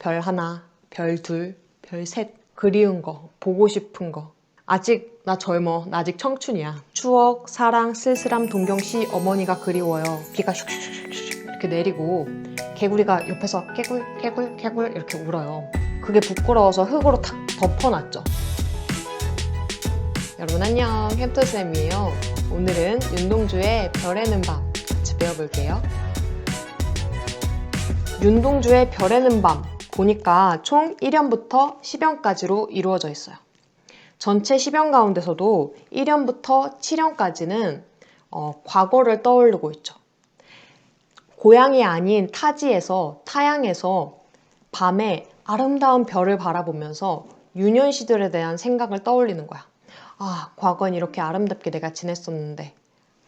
별 하나, 별 둘, 별 셋. 그리운 거, 보고 싶은 거. 아직 나 젊어. 나 아직 청춘이야. 추억, 사랑, 쓸쓸함, 동경시, 어머니가 그리워요. 비가 슉슉슉슉 이렇게 내리고 개구리가 옆에서 개굴, 개굴, 개굴 이렇게 울어요. 그게 부끄러워서 흙으로 탁 덮어놨죠. 여러분 안녕, 햄터쌤이에요. 오늘은 윤동주의 별에는 밤 같이 배워볼게요. 윤동주의 별에는 밤 보니까 총 1연부터 10연까지로 이루어져 있어요. 전체 10연 가운데서도 1연부터 7연까지는 과거를 떠올리고 있죠. 고향이 아닌 타지에서, 타양에서 밤에 아름다운 별을 바라보면서 유년 시절에 대한 생각을 떠올리는 거야. 아, 과거엔 이렇게 아름답게 내가 지냈었는데,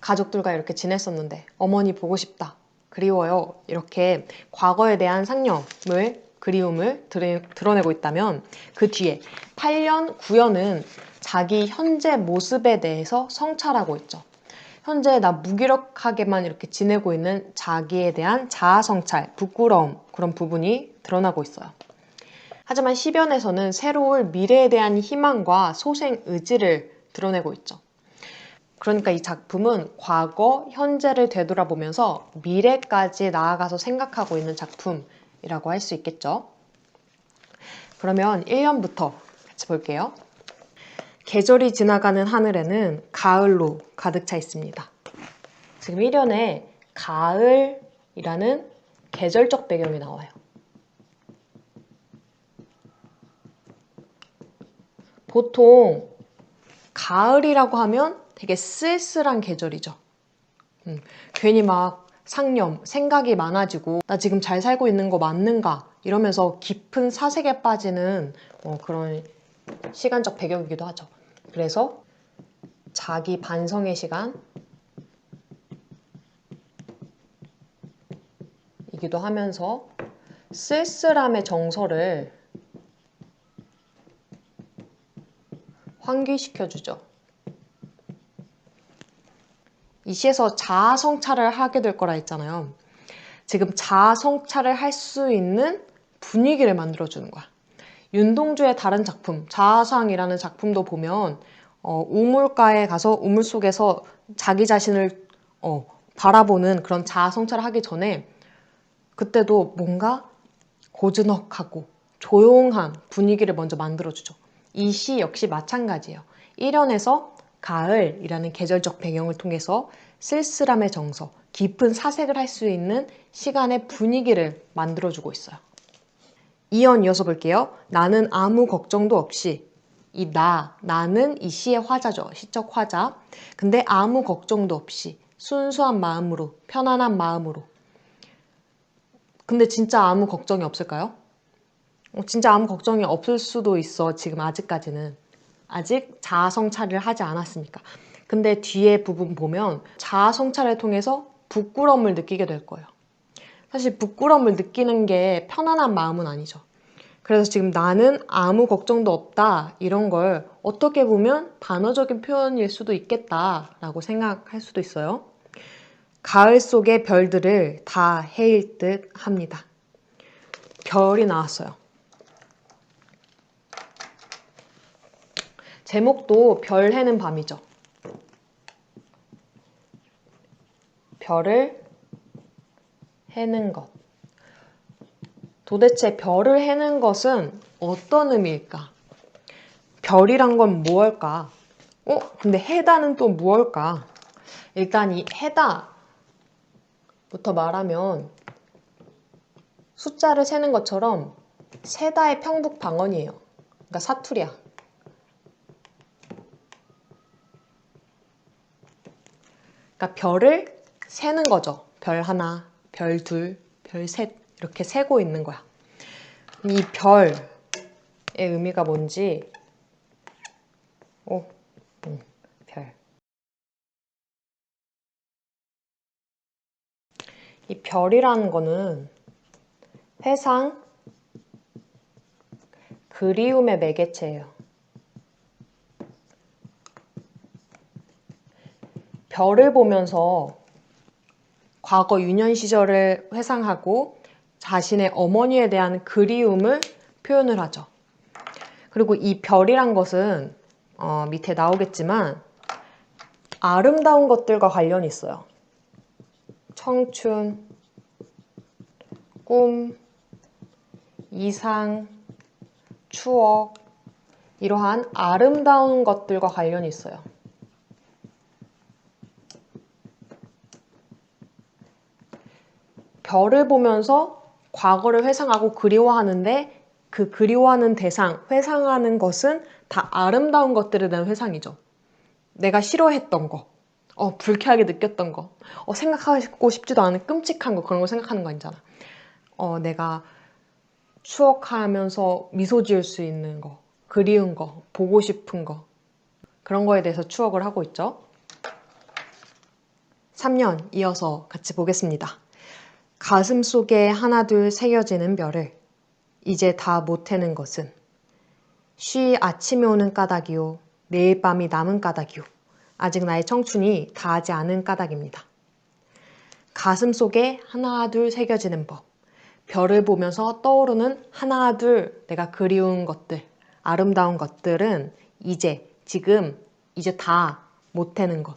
가족들과 이렇게 지냈었는데, 어머니 보고 싶다, 그리워요. 이렇게 과거에 대한 상념을, 그리움을 드러내고 있다면 그 뒤에 8년, 9년은 자기 현재 모습에 대해서 성찰하고 있죠. 현재 나 무기력하게만 이렇게 지내고 있는 자기에 대한 자아 성찰, 부끄러움, 그런 부분이 드러나고 있어요. 하지만 10연에서는 새로울 미래에 대한 희망과 소생 의지를 드러내고 있죠. 그러니까 이 작품은 과거, 현재를 되돌아보면서 미래까지 나아가서 생각하고 있는 작품이라고 할 수 있겠죠. 그러면 1년부터 같이 볼게요. 계절이 지나가는 하늘에는 가을로 가득 차 있습니다. 지금 1년에 가을이라는 계절적 배경이 나와요. 보통 가을이라고 하면 되게 쓸쓸한 계절이죠. 괜히 막 상념, 생각이 많아지고 나 지금 잘 살고 있는 거 맞는가 이러면서 깊은 사색에 빠지는 그런 시간적 배경이기도 하죠. 그래서 자기 반성의 시간 이기도 하면서 쓸쓸함의 정서를 환기시켜주죠. 이 시에서 자아 성찰을 하게 될 거라 했잖아요. 지금 자아 성찰을 할 수 있는 분위기를 만들어주는 거야. 윤동주의 다른 작품, 자아상이라는 작품도 보면 우물가에 가서 우물 속에서 자기 자신을 바라보는 그런 자아 성찰을 하기 전에 그때도 뭔가 고즈넉하고 조용한 분위기를 먼저 만들어주죠. 이 시 역시 마찬가지예요. 1연에서 가을이라는 계절적 배경을 통해서 쓸쓸함의 정서, 깊은 사색을 할 수 있는 시간의 분위기를 만들어주고 있어요. 2연 이어서 볼게요. 나는 아무 걱정도 없이 나는 이 시의 화자죠. 시적 화자. 근데 아무 걱정도 없이 순수한 마음으로, 편안한 마음으로. 근데 진짜 아무 걱정이 없을까요? 진짜 아무 걱정이 없을 수도 있어. 지금 아직까지는. 아직 자아 성찰을 하지 않았으니까. 근데 뒤에 부분 보면 자아 성찰을 통해서 부끄러움을 느끼게 될 거예요. 사실 부끄러움을 느끼는 게 편안한 마음은 아니죠. 그래서 지금 나는 아무 걱정도 없다 이런 걸 어떻게 보면 반어적인 표현일 수도 있겠다라고 생각할 수도 있어요. 가을 속의 별들을 다 헤일 듯 합니다. 별이 나왔어요. 제목도 별 해는 밤이죠. 별을 해는 것. 도대체 별을 해는 것은 어떤 의미일까? 별이란 건 무엇일까? 근데 해다는 또 무엇일까? 일단 이 해다부터 말하면 숫자를 세는 것처럼 세다의 평북 방언이에요. 그러니까 사투리야. 그러니까 별을 세는 거죠. 별 하나, 별 둘, 별 셋 이렇게 세고 있는 거야. 이 별의 의미가 뭔지 별. 이 별이라는 거는 회상, 그리움의 매개체예요. 별을 보면서 과거 유년 시절을 회상하고 자신의 어머니에 대한 그리움을 표현을 하죠. 그리고 이 별이란 것은 밑에 나오겠지만 아름다운 것들과 관련이 있어요. 청춘, 꿈, 이상, 추억, 이러한 아름다운 것들과 관련이 있어요. 별을 보면서 과거를 회상하고 그리워하는데 그 그리워하는 대상, 회상하는 것은 다 아름다운 것들에 대한 회상이죠. 내가 싫어했던 거, 불쾌하게 느꼈던 거, 생각하고 싶지도 않은 끔찍한 거, 그런 거 생각하는 거 아니잖아. 내가 추억하면서 미소 지을 수 있는 거, 그리운 거, 보고 싶은 거, 그런 거에 대해서 추억을 하고 있죠. 3년 이어서 같이 보겠습니다. 가슴 속에 하나둘 새겨지는 별을 이제 다 못 해는 것은 쉬 아침에 오는 까닭이요 내일 밤이 남은 까닭이요 아직 나의 청춘이 다하지 않은 까닭입니다. 가슴 속에 하나둘 새겨지는 법, 별을 보면서 떠오르는 하나둘 내가 그리운 것들, 아름다운 것들은 지금 다 못 해는 것,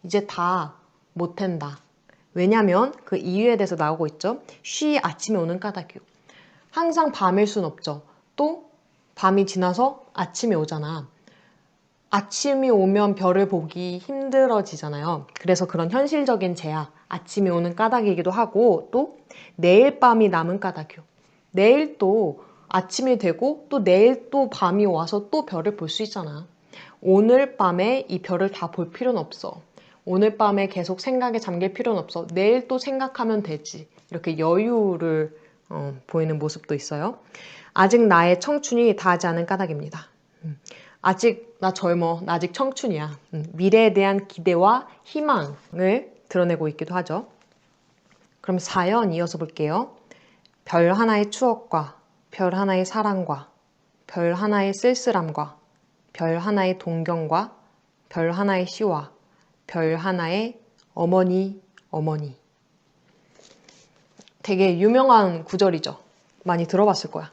이제 다 못 한다. 왜냐면 그 이유에 대해서 나오고 있죠. 쉬 아침에 오는 까닭이요. 항상 밤일 순 없죠. 또 밤이 지나서 아침이 오잖아. 아침이 오면 별을 보기 힘들어지잖아요. 그래서 그런 현실적인 제약, 아침이 오는 까닭이기도 하고 또 내일 밤이 남은 까닭이요. 내일 또 아침이 되고 또 내일 또 밤이 와서 또 별을 볼 수 있잖아. 오늘 밤에 이 별을 다 볼 필요는 없어. 오늘 밤에 계속 생각에 잠길 필요는 없어. 내일 또 생각하면 되지. 이렇게 여유를 보이는 모습도 있어요. 아직 나의 청춘이 다하지 않은 까닭입니다. 아직 나 젊어. 나 아직 청춘이야. 미래에 대한 기대와 희망을 드러내고 있기도 하죠. 그럼 4연 이어서 볼게요. 별 하나의 추억과 별 하나의 사랑과 별 하나의 쓸쓸함과 별 하나의 동경과 별 하나의 시와 별 하나의 어머니. 되게 유명한 구절이죠. 많이 들어봤을 거야.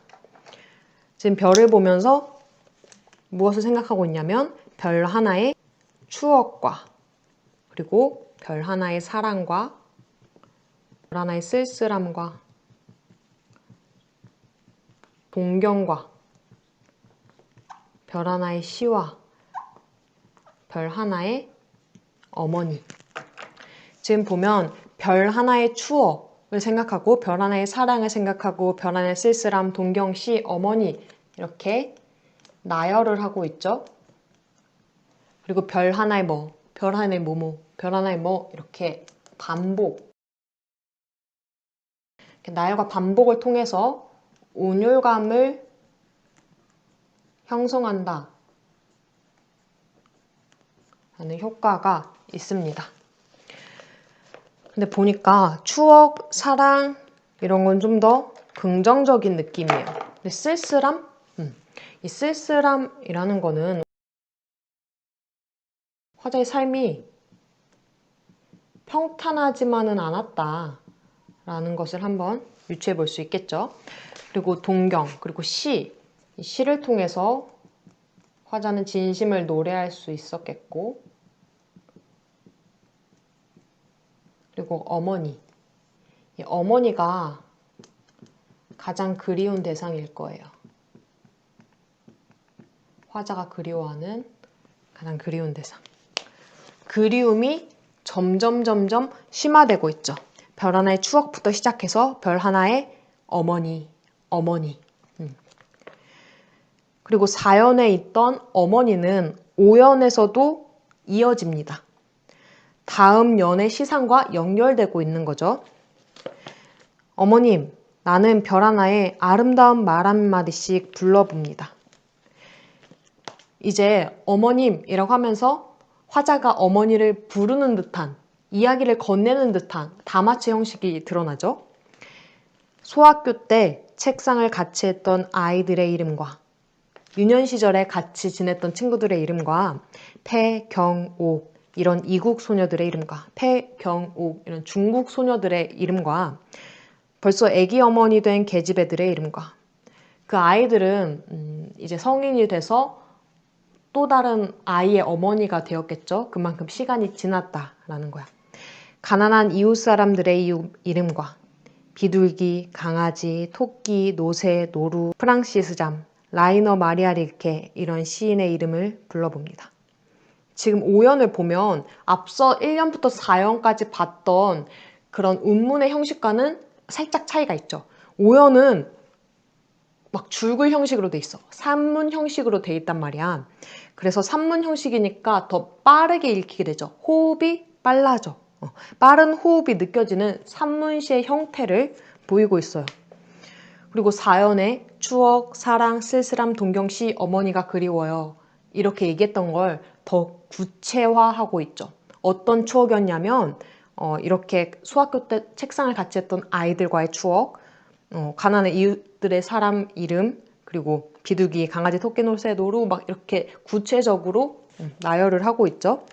지금 별을 보면서 무엇을 생각하고 있냐면 별 하나의 추억과 그리고 별 하나의 사랑과 별 하나의 쓸쓸함과 동경과 별 하나의 시와 별 하나의 어머니. 지금 보면 별 하나의 추억을 생각하고 별 하나의 사랑을 생각하고 별 하나의 쓸쓸함, 동경, 시, 어머니 이렇게 나열을 하고 있죠. 그리고 별 하나의 별 하나의 별 하나의 이렇게 반복. 이렇게 나열과 반복을 통해서 온율감을 형성한다 라는 효과가 있습니다. 근데 보니까 추억, 사랑 이런 건 좀 더 긍정적인 느낌이에요. 근데 쓸쓸함? 이 쓸쓸함이라는 거는 화자의 삶이 평탄하지만은 않았다 라는 것을 한번 유추해 볼 수 있겠죠. 그리고 동경, 그리고 시. 이 시를 통해서 화자는 진심을 노래할 수 있었겠고, 그리고 어머니. 이 어머니가 가장 그리운 대상일 거예요. 화자가 그리워하는 가장 그리운 대상. 그리움이 점점 심화되고 있죠. 별 하나의 추억부터 시작해서 별 하나의 어머니. 그리고 4연에 있던 어머니는 5연에서도 이어집니다. 다음 연의 시상과 연결되고 있는 거죠. 어머님, 나는 별 하나에 아름다운 말 한마디씩 불러봅니다. 이제 어머님이라고 하면서 화자가 어머니를 부르는 듯한, 이야기를 건네는 듯한 다마치 형식이 드러나죠. 소학교 때 책상을 같이 했던 아이들의 이름과 유년 시절에 같이 지냈던 친구들의 이름과 패경옥 이런 이국 소녀들의 이름과 패경옥 이런 중국 소녀들의 이름과 벌써 애기 어머니 된 계집애들의 이름과 그 아이들은 이제 성인이 돼서 또 다른 아이의 어머니가 되었겠죠. 그만큼 시간이 지났다라는 거야. 가난한 이웃 사람들의 이름과 비둘기, 강아지, 토끼, 노새, 노루, 프랑시스 잠, 라이너 마리아 릴케 이런 시인의 이름을 불러봅니다. 지금 5연을 보면 앞서 1년부터 4연까지 봤던 그런 운문의 형식과는 살짝 차이가 있죠. 5연은 막 줄글 형식으로 돼 있어. 산문 형식으로 돼 있단 말이야. 그래서 산문 형식이니까 더 빠르게 읽히게 되죠. 호흡이 빨라져. 빠른 호흡이 느껴지는 산문시의 형태를 보이고 있어요. 그리고 4연에 추억, 사랑, 쓸쓸함, 동경시, 어머니가 그리워요. 이렇게 얘기했던 걸 더 구체화하고 있죠. 어떤 추억이었냐면 이렇게 수학교 때 책상을 같이 했던 아이들과의 추억, 가난한 이웃들의 사람 이름, 그리고 비둘기, 강아지, 토끼, 노새, 노루 막 이렇게 구체적으로 나열을 하고 있죠.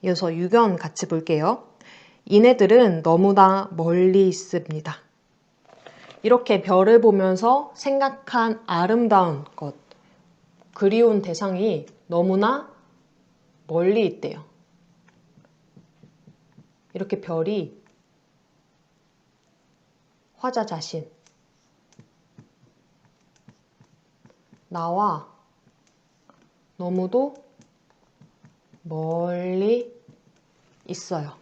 이어서 6연 같이 볼게요. 이네들은 너무나 멀리 있습니다. 이렇게 별을 보면서 생각한 아름다운 것, 그리운 대상이 너무나 멀리 있대요. 이렇게 별이 화자 자신, 나와 너무도 멀리 있어요.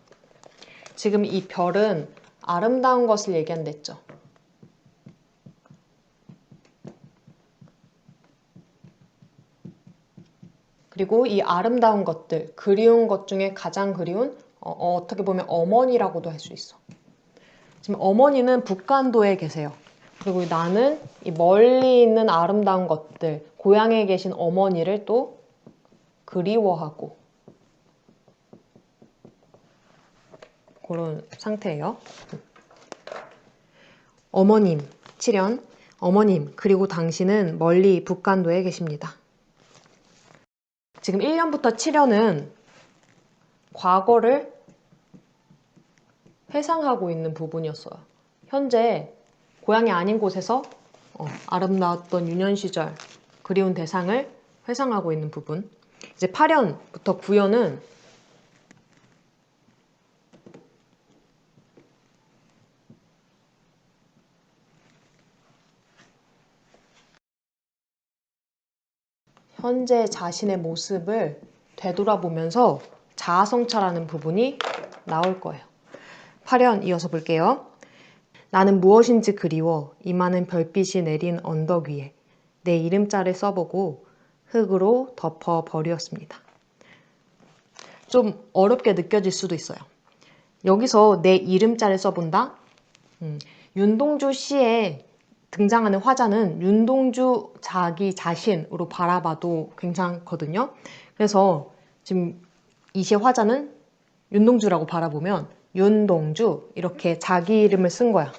지금 이 별은 아름다운 것을 얘기한댔죠. 그리고 이 아름다운 것들, 그리운 것 중에 가장 그리운 어떻게 보면 어머니라고도 할 수 있어. 지금 어머니는 북간도에 계세요. 그리고 나는 이 멀리 있는 아름다운 것들, 고향에 계신 어머니를 또 그리워하고 그런 상태예요. 어머님, 7연. 어머님, 그리고 당신은 멀리 북간도에 계십니다. 지금 1년부터 7년은 과거를 회상하고 있는 부분이었어요. 현재 고향이 아닌 곳에서 아름다웠던 유년 시절, 그리운 대상을 회상하고 있는 부분. 이제 8년부터 9년은 현재 자신의 모습을 되돌아보면서 자아성찰하는 부분이 나올 거예요. 8연 이어서 볼게요. 나는 무엇인지 그리워 이 많은 별빛이 내린 언덕 위에 내 이름자를 써보고 흙으로 덮어버렸습니다. 좀 어렵게 느껴질 수도 있어요. 여기서 내 이름자를 써본다? 윤동주 시에 등장하는 화자는 윤동주 자기 자신으로 바라봐도 괜찮거든요. 그래서 지금 이 시의 화자는 윤동주라고 바라보면 윤동주 이렇게 자기 이름을 쓴 거야.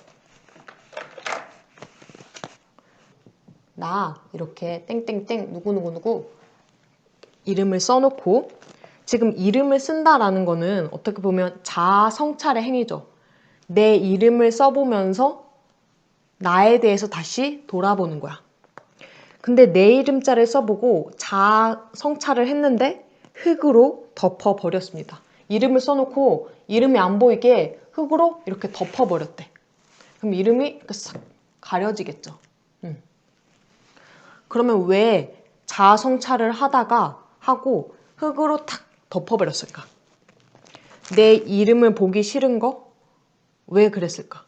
나 이렇게 땡땡땡 누구누구누구 이름을 써놓고 지금 이름을 쓴다라는 거는 어떻게 보면 자아 성찰의 행위죠. 내 이름을 써보면서 나에 대해서 다시 돌아보는 거야. 근데 내 이름자를 써보고 자아 성찰을 했는데 흙으로 덮어버렸습니다. 이름을 써놓고 이름이 안 보이게 흙으로 이렇게 덮어버렸대. 그럼 이름이 싹 가려지겠죠. 그러면 왜 자아 성찰을 하다가 하고 흙으로 탁 덮어버렸을까? 내 이름을 보기 싫은 거? 왜 그랬을까?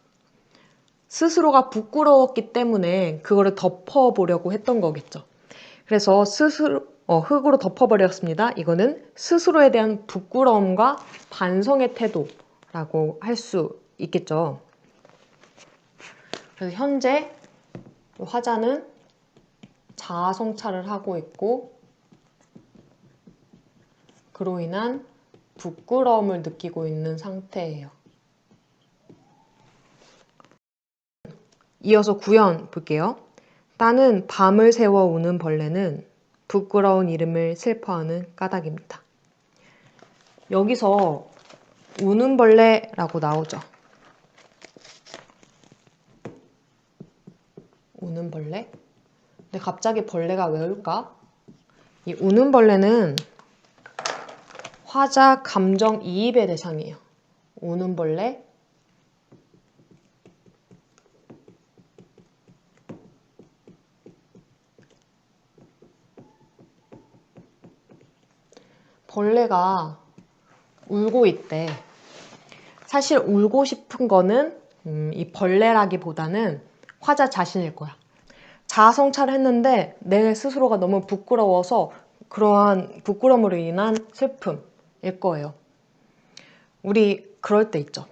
스스로가 부끄러웠기 때문에 그거를 덮어보려고 했던 거겠죠. 그래서 스스로 흙으로 덮어버렸습니다. 이거는 스스로에 대한 부끄러움과 반성의 태도라고 할 수 있겠죠. 그래서 현재 화자는 자아 성찰을 하고 있고 그로 인한 부끄러움을 느끼고 있는 상태예요. 이어서 9연 볼게요. 나는 밤을 새워 우는 벌레는 부끄러운 이름을 슬퍼하는 까닭입니다. 여기서 우는 벌레라고 나오죠. 우는 벌레? 근데 갑자기 벌레가 왜 올까? 이 우는 벌레는 화자 감정 이입의 대상이에요. 우는 벌레, 벌레가 울고 있대. 사실 울고 싶은 거는 이 벌레라기보다는 화자 자신일 거야. 자아성찰을 했는데 내 스스로가 너무 부끄러워서 그러한 부끄러움으로 인한 슬픔일 거예요. 우리 그럴 때 있죠.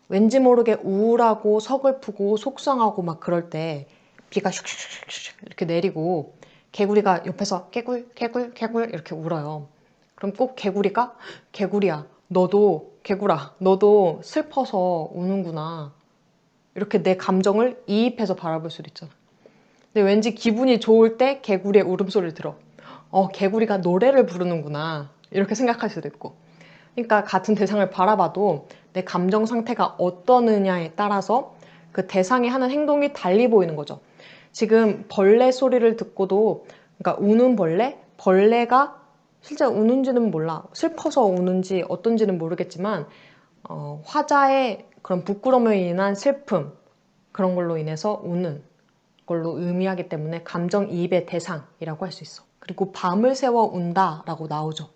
왠지 모르게 우울하고 서글프고 속상하고 막 그럴 때 비가 슉슉슉슉 이렇게 내리고 개구리가 옆에서 개굴 개굴 개굴 이렇게 울어요. 그럼 꼭 개구리가 개구리야 너도 개구라 너도 슬퍼서 우는구나 이렇게 내 감정을 이입해서 바라볼 수도 있잖아. 근데 왠지 기분이 좋을 때 개구리의 울음소리를 들어. 개구리가 노래를 부르는구나 이렇게 생각할 수도 있고. 그러니까 같은 대상을 바라봐도 내 감정 상태가 어떠느냐에 따라서 그 대상이 하는 행동이 달리 보이는 거죠. 지금 벌레 소리를 듣고도 그러니까 우는 벌레가 실제 우는지는 몰라. 슬퍼서 우는지 어떤지는 모르겠지만 화자의 그런 부끄러움에 인한 슬픔 그런 걸로 인해서 우는 걸로 의미하기 때문에 감정이입의 대상이라고 할 수 있어. 그리고 밤을 새워 운다라고 나오죠.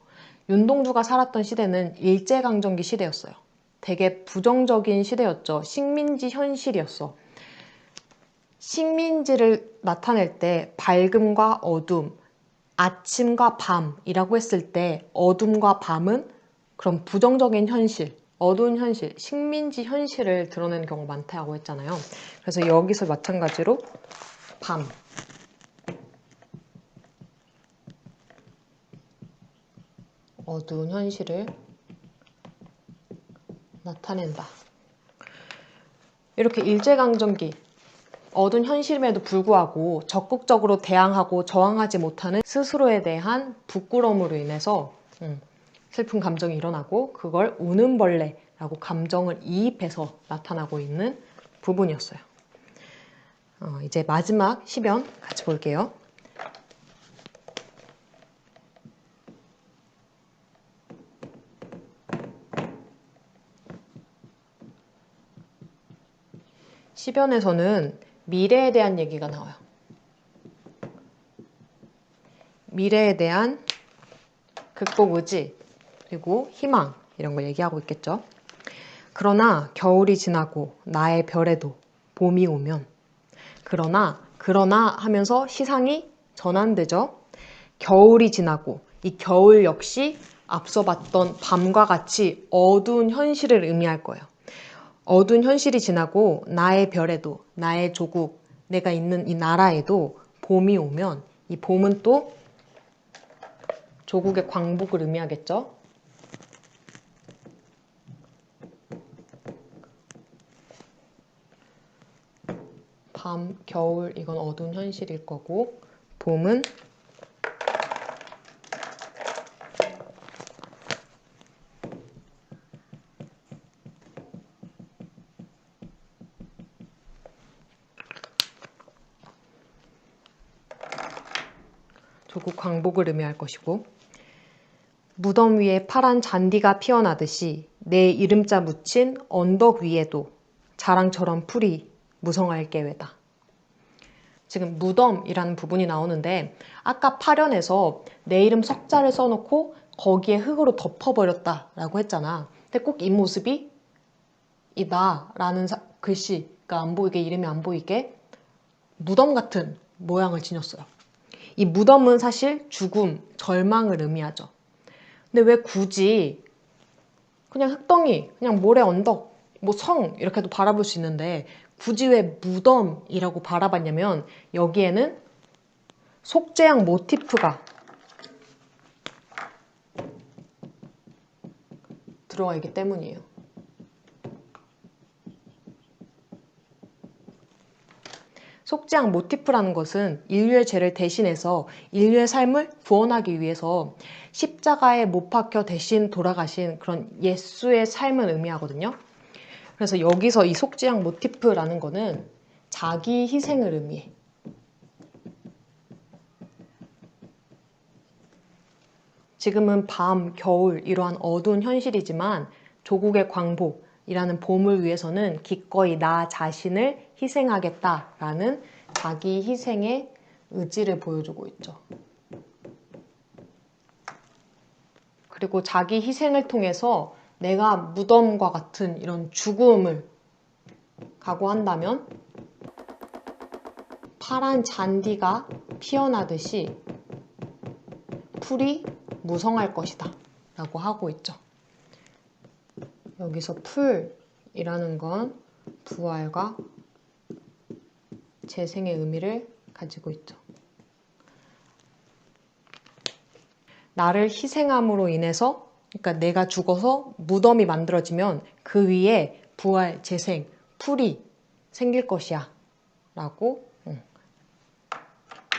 윤동주가 살았던 시대는 일제강점기 시대였어요. 되게 부정적인 시대였죠. 식민지 현실이었어. 식민지를 나타낼 때 밝음과 어둠, 아침과 밤이라고 했을 때 어둠과 밤은 그런 부정적인 현실, 어두운 현실, 식민지 현실을 드러내는 경우가 많다고 했잖아요. 그래서 여기서 마찬가지로 밤, 어두운 현실을 나타낸다. 이렇게 일제강점기 어두운 현실임에도 불구하고 적극적으로 대항하고 저항하지 못하는 스스로에 대한 부끄러움으로 인해서 슬픈 감정이 일어나고 그걸 우는 벌레라고 감정을 이입해서 나타나고 있는 부분이었어요. 이제 마지막 시변 같이 볼게요. 시변에서는 미래에 대한 얘기가 나와요. 미래에 대한 극복 의지, 그리고 희망 이런 거 얘기하고 있겠죠. 그러나 겨울이 지나고 나의 별에도 봄이 오면 그러나 하면서 시상이 전환되죠. 겨울이 지나고 이 겨울 역시 앞서 봤던 밤과 같이 어두운 현실을 의미할 거예요. 어두운 현실이 지나고 나의 별에도 나의 조국 내가 있는 이 나라에도 봄이 오면 이 봄은 또 조국의 광복을 의미하겠죠. 밤, 겨울 이건 어두운 현실일 거고 봄은 조국 광복을 의미할 것이고 무덤 위에 파란 잔디가 피어나듯이 내 이름자 묻힌 언덕 위에도 자랑처럼 풀이 무성할 계외다. 지금 무덤이라는 부분이 나오는데 아까 파련에서 내 이름 석자를 써놓고 거기에 흙으로 덮어버렸다라고 했잖아. 근데 꼭 이 모습이 이 나라는 글씨가 안 보이게 이름이 안 보이게 무덤 같은 모양을 지녔어요. 이 무덤은 사실 죽음, 절망을 의미하죠. 근데 왜 굳이 그냥 흙덩이, 그냥 모래 언덕, 뭐 성 이렇게도 바라볼 수 있는데 굳이 왜 무덤이라고 바라봤냐면 여기에는 속죄양 모티프가 들어가 있기 때문이에요. 속죄양 모티프라는 것은 인류의 죄를 대신해서 인류의 삶을 구원하기 위해서 십자가에 못 박혀 대신 돌아가신 그런 예수의 삶을 의미하거든요. 그래서 여기서 이 속죄양 모티프라는 거는 자기 희생을 의미해. 지금은 밤, 겨울 이러한 어두운 현실이지만 조국의 광복이라는 봄을 위해서는 기꺼이 나 자신을 희생하겠다라는 자기 희생의 의지를 보여주고 있죠. 그리고 자기 희생을 통해서 내가 무덤과 같은 이런 죽음을 각오한다면 파란 잔디가 피어나듯이 풀이 무성할 것이다 라고 하고 있죠. 여기서 풀이라는 건 부활과 재생의 의미를 가지고 있죠. 나를 희생함으로 인해서, 그러니까 내가 죽어서 무덤이 만들어지면 그 위에 부활, 재생, 풀이 생길 것이야 라고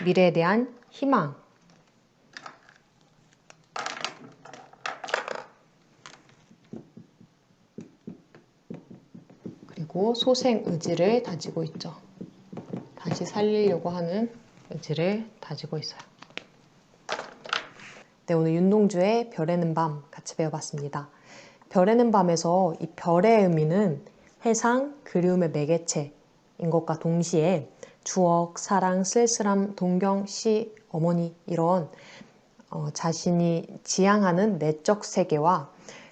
미래에 대한 희망, 그리고 소생 의지를 다지고 있죠. 다시 살리려고 하는 의지를 다지고 있어요. 네, 오늘 윤동주의 별에는 밤 같이 배워봤습니다. 별에는 밤에서 이 별의 의미는 회상, 그리움의 매개체인 것과 동시에 추억, 사랑, 쓸쓸함, 동경, 시, 어머니 이런 자신이 지향하는 내적 세계와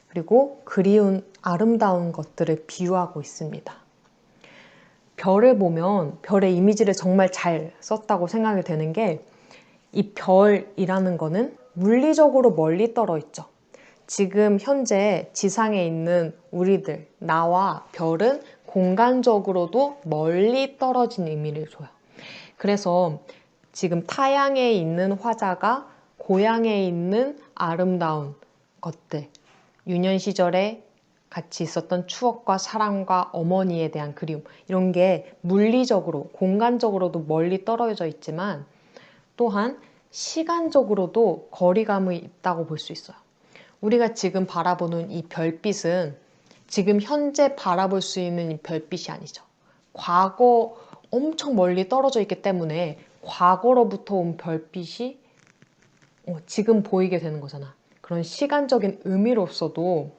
그리고 그리운 아름다운 것들을 비유하고 있습니다. 별을 보면 별의 이미지를 정말 잘 썼다고 생각이 되는 게 이 별이라는 거는 물리적으로 멀리 떨어 있죠. 지금 현재 지상에 있는 우리들, 나와 별은 공간적으로도 멀리 떨어진 의미를 줘요. 그래서 지금 타양에 있는 화자가 고향에 있는 아름다운 것들, 유년 시절에 같이 있었던 추억과 사랑과 어머니에 대한 그리움, 이런 게 물리적으로, 공간적으로도 멀리 떨어져 있지만 또한 시간적으로도 거리감이 있다고 볼 수 있어요. 우리가 지금 바라보는 이 별빛은 지금 현재 바라볼 수 있는 이 별빛이 아니죠. 과거 엄청 멀리 떨어져 있기 때문에 과거로부터 온 별빛이 지금 보이게 되는 거잖아. 그런 시간적인 의미로서도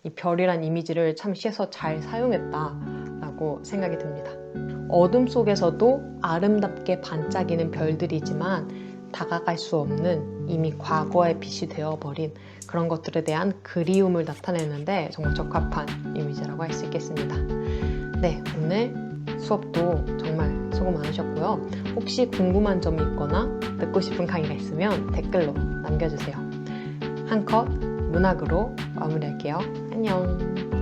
이 별이란 이미지를 참 시에서 잘 사용했다라고 생각이 듭니다. 어둠 속에서도 아름답게 반짝이는 별들이지만 다가갈 수 없는 이미 과거의 빛이 되어버린 그런 것들에 대한 그리움을 나타내는데 정말 적합한 이미지라고 할 수 있겠습니다. 네, 오늘 수업도 정말 수고 많으셨고요. 혹시 궁금한 점이 있거나 듣고 싶은 강의가 있으면 댓글로 남겨주세요. 한 컷 문학으로 마무리할게요. 안녕.